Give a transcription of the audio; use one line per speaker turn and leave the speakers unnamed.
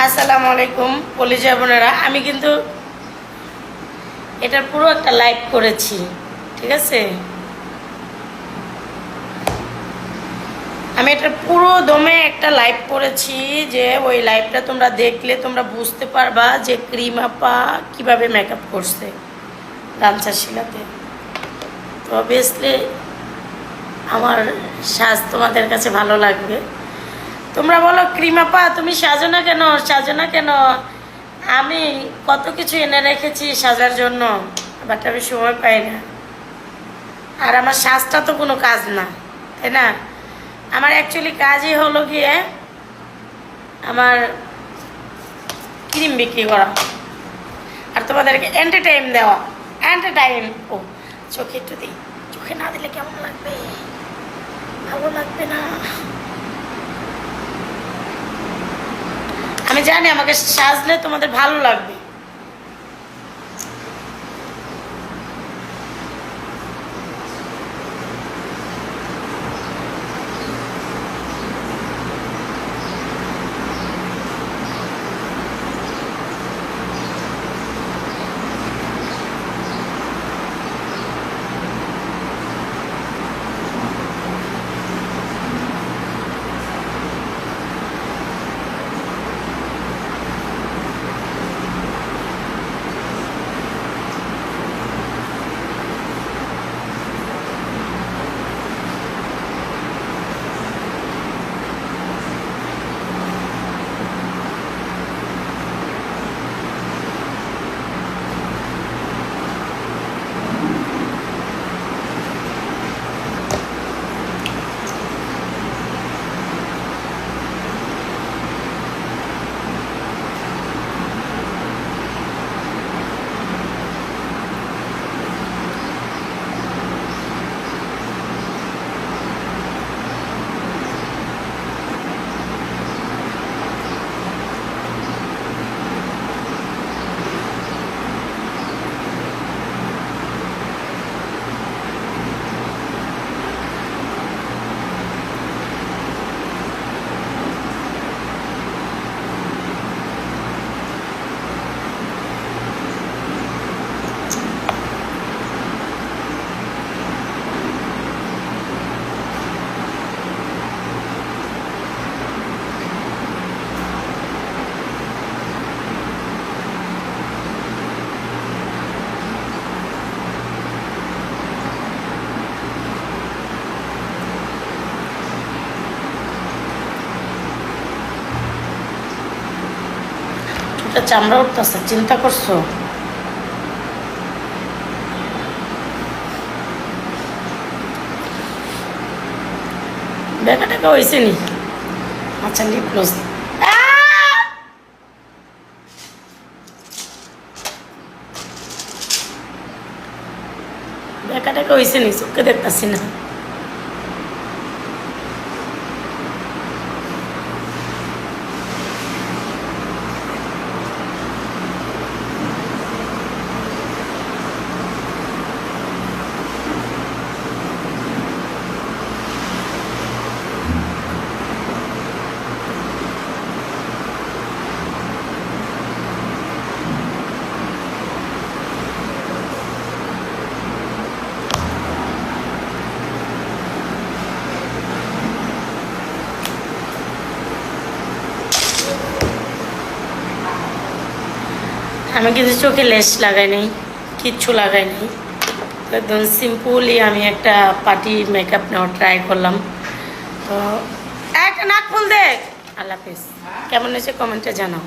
আসসালামু আলাইকুম কলিজা বোনেরা, আমি কিন্তু এটার পুরো একটা লাইভ করেছি, ঠিক আছে? আমি এটার পুরো দমে একটা লাইভ করেছি, যে ওই লাইভটা তোমরা দেখলে তোমরা বুঝতে পারবা যে ক্রিম আপা কীভাবে মেকআপ করছে গামছা শিলাতে। তো অবভিয়াসলি আমার সাজ তোমাদের কাছে ভালো লাগবে। তোমরা বলো ক্রিম আপা তুমি সাজো না কেন, সাজো না কেন? আমি কত কিছু এনে রেখেছি সাজার জন্য, বাট আমি সময় পাই না। আর আমার সাজটা তো কোনো কাজ না, তাই না? আমার অ্যাকচুয়ালি কাজই হলো গিয়ে আমার ক্রিম বিক্রি করা আর তোমাদেরকে এন্টারটেইন দেওয়া। এন্টারটেইন ও চোখে একটু দিই, চোখে না দিলে কেমন লাগবে? ভালো লাগবে না। আমি জানি আমাকে সাজলে তোমাদের ভালো লাগবে। চামড়া উঠতেছে, চিন্তা করছো? দেখা টাকা হয়েছে নি? আচ্ছা লিপ গ্লস দেখা টাকা হয়েছে নি? চোখে দেখতেছি না। আমি কিন্তু চোখে লেস লাগাই নাই, কিচ্ছু লাগাই নাই, একদম সিম্পলি আমি একটা পার্টি মেকআপ নেওয়ার ট্রাই করলাম। তো একটা নাক ফুল দেখ। আল্লাহ হাফিজ। কেমন হয়েছে কমেন্টে জানাও।